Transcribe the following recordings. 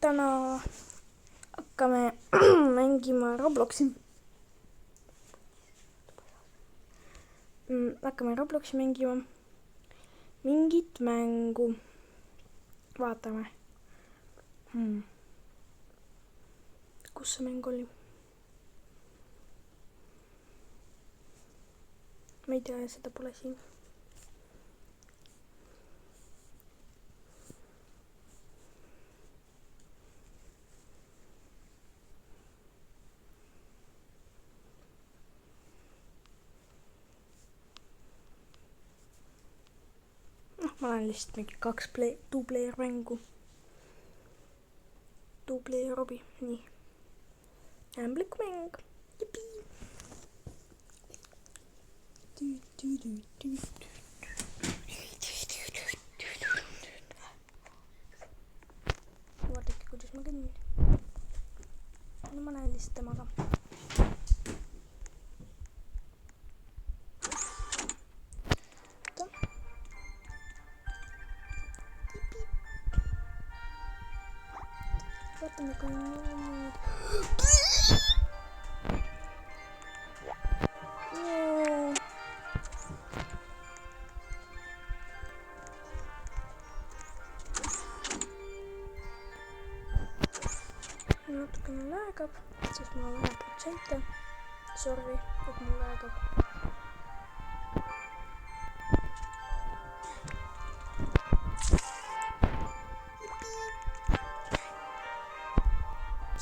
täna hakkame mängima Robloksi. Hakkame Robloksi mängima mingit mängu. Vaatame. Kus see mäng oli? Ma ei tea, seda pole siin. Ma olen lihtsalt mingi 2-player mängu. 2-player Robi, nii. Ämbliku mäng. Jipi! Vaadake, kuidas ma kõnnin. No ma näen lihtsalt temaga. Vaatame, kui nüüd. Natukene läägab, sest mul on vähe protsente. Sorry, et mul läägab.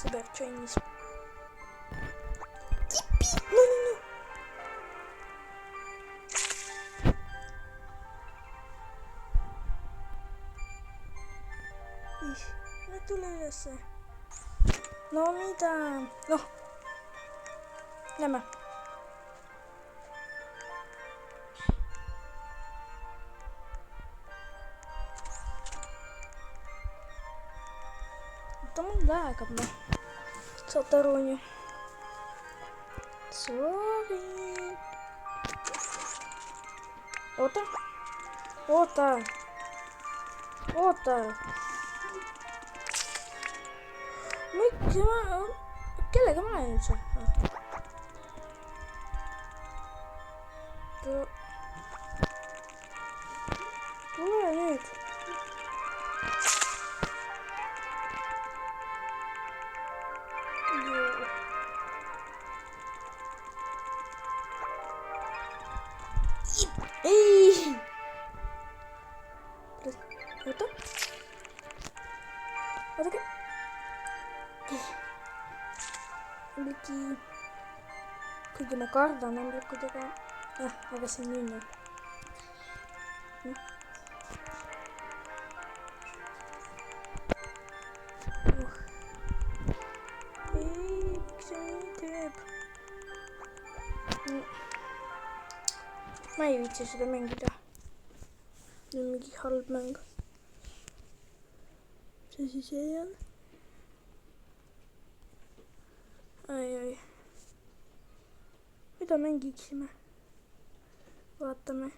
Sõber trennis. Jipi! No. No tule ülesse. No mida? Noh. Lähme. Ta mul läägab, noh. Saad aru, on ju? Sorry. Oota. Miks ma... Kellega ma olen üldse? Tule nüüd. Ei! Oodake. Ämbliki. Kuigi ma kardan ämblikudega. Aga see on nii. Ei, miks see nii teeb? Ma ei viitsi seda mängida. See on mingi halb mäng. See siis ei ole. Ai. Mida mängiksime? Vaatame.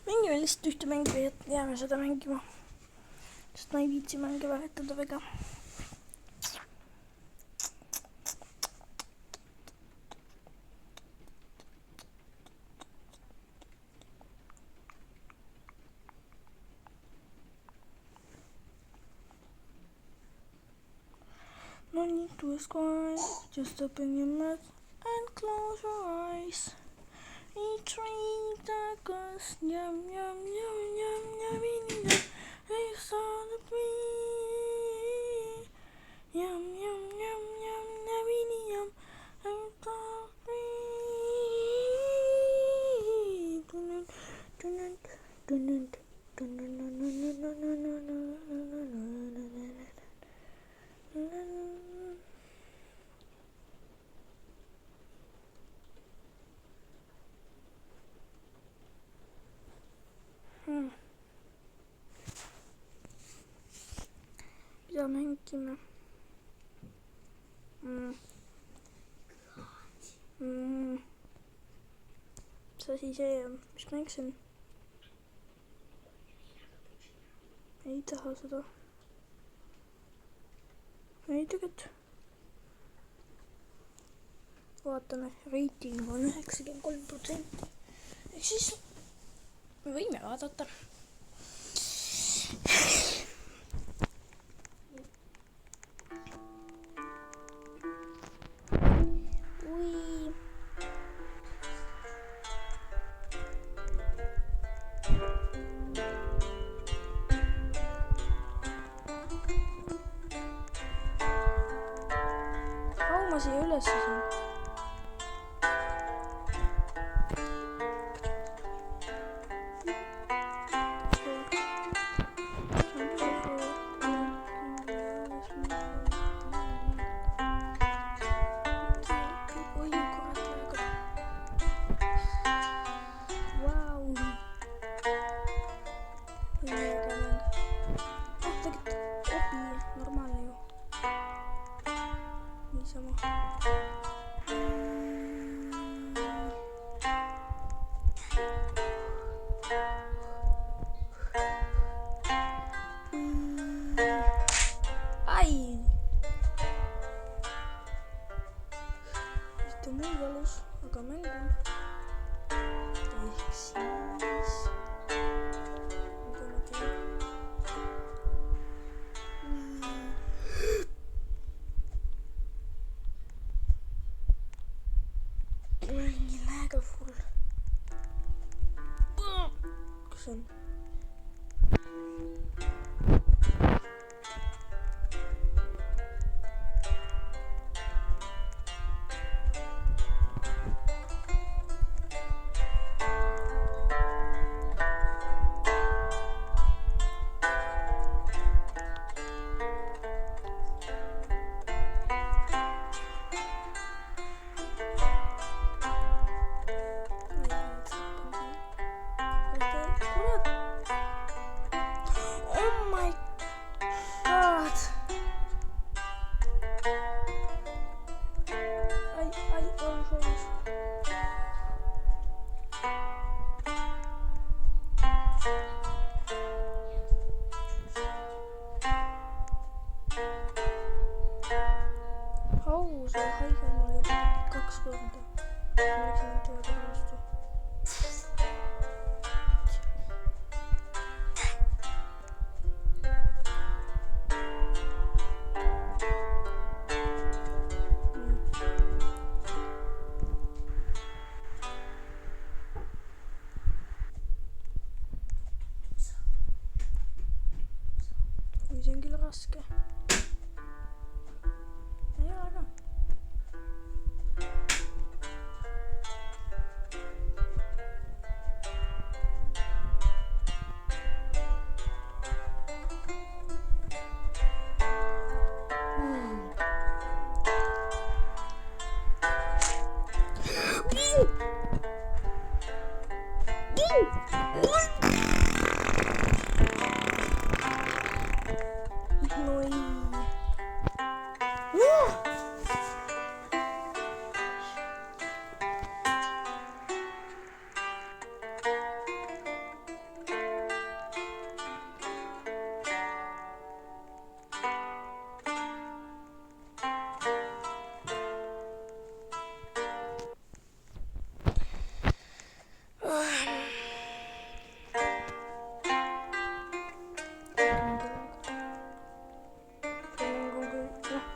Mängime lihtsalt ühte mängu ja jääme seda mängima. Sest ma ei viitsi mänge vahetada väga. No need to squat, just open your mouth and close your eyes. Eat, drink, tacos, yum, yum, yum, yum, yum, yum, yum. Hey, son of me. Yum, yum, yum, yum, yum, yum, I'm sorry. Mida mängime? See asi see on, mis mäng see on? Ei taha seda. ei tegelikult. vaatame, reiting on 93%. ehk siis me võime vaadata. Ma siia üles siin. oi kurat laegub. Vau. tegelikult opi normaalne ju. niisama. ai. mitte mul valus, aga mängul. ehk siis. mida ma teen? nii läga full. kus on? see haige on mul juba 2 korda. Läksin nüüd vastu. See on küll raske. Ei ole ka.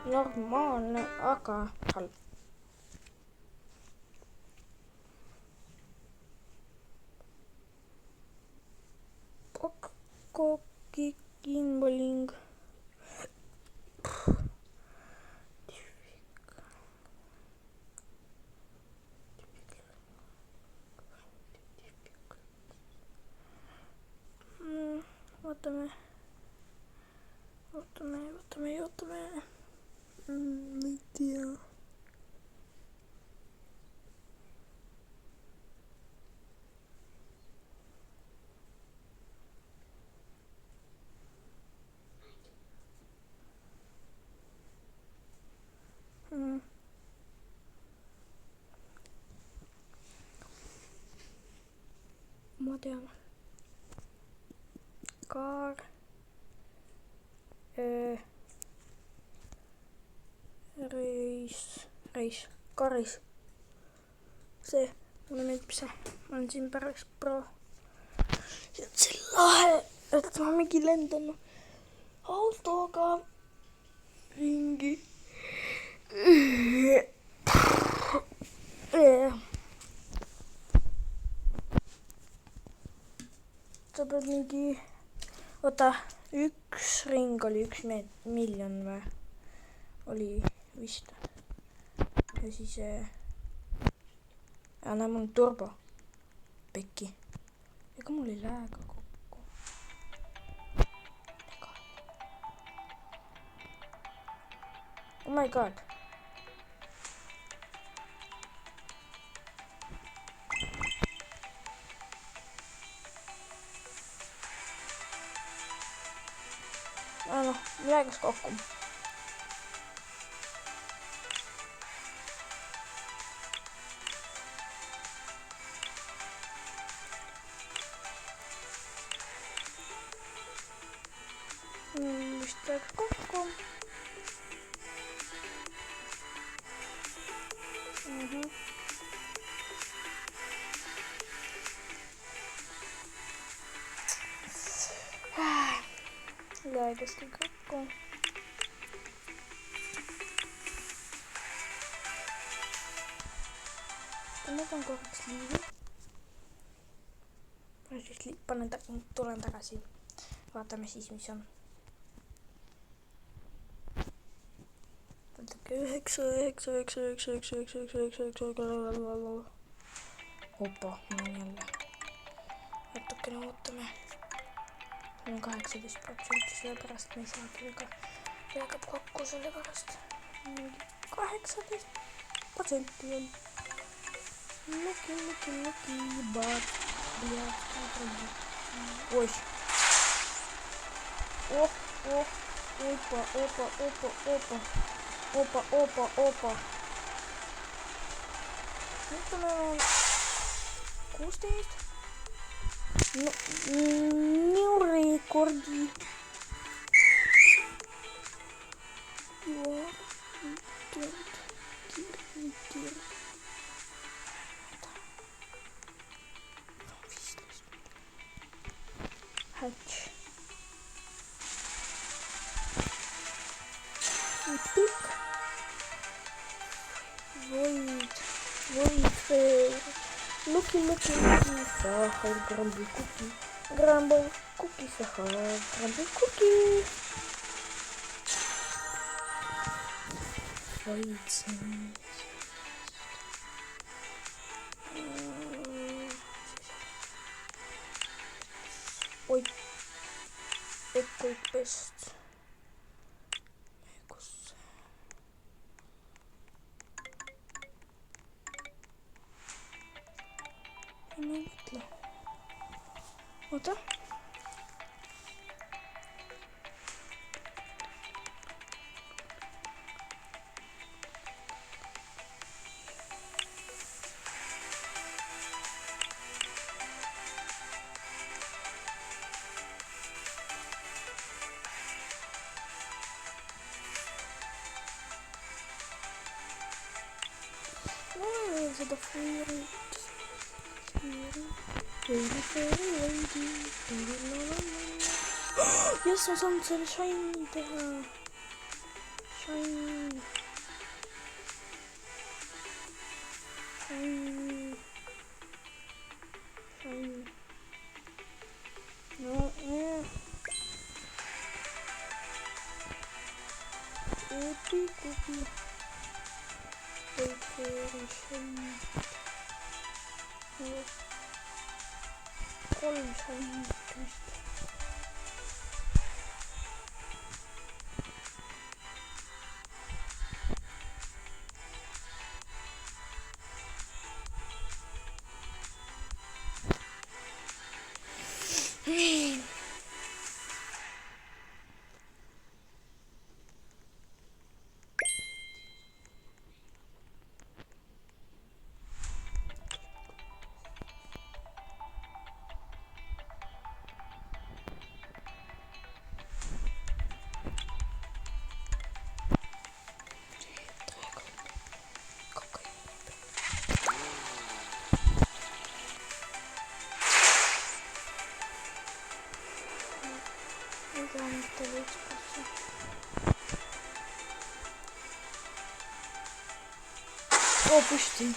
Normaalne, aga halb. Kokkikinboling. Ootame. Ei tea. Ma tean. Kaar. Karis. See, mulle meeldib see. Ma olen siin päris pro. See on see lahe, et ma mingi lendan autoga ringi. Sa pead mingi, oota, üks ring oli 1 miljon või? Oli vist. Ja siis näe, mul on turbo. Pekki. Ega mul ei lähe ka kokku. Oh my god. Noh, läks kokku. Vist läks kokku. Läkski kokku. Ma võtan korraks liivi. Tulen tagasi. Vaatame siis, mis on. Vaadake, 9. Opa, mul on jälle. Natukene ootame. Mul on 18%, sellepärast me ei saa küll jääb kokku, sellepärast 18% on. Luki, bad. Oi. Opa. Nyt on 16. New recordi. Hatch. Pick. Void fail. Lucky. Сахар, грамбл куки, сахар, грамбл куки. Боится. Ой. Какой пест. Oota. Where is the fairy? Yes, ma saan selle shiny teha. Shiny. No, yeah. Cookie. Very shiny. Kolm shiny twist. О, пусти.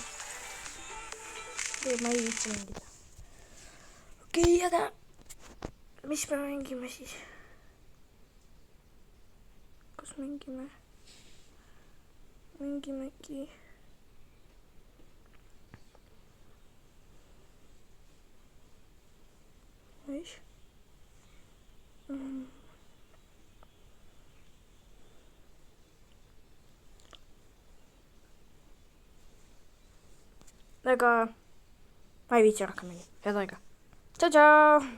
Moje widzę. Okei, jada. Mis me mängime siis? Kas mängimegi? Mis? Aga ma ei viitsi rohkem mängida. Head aega. Tšau-tšau!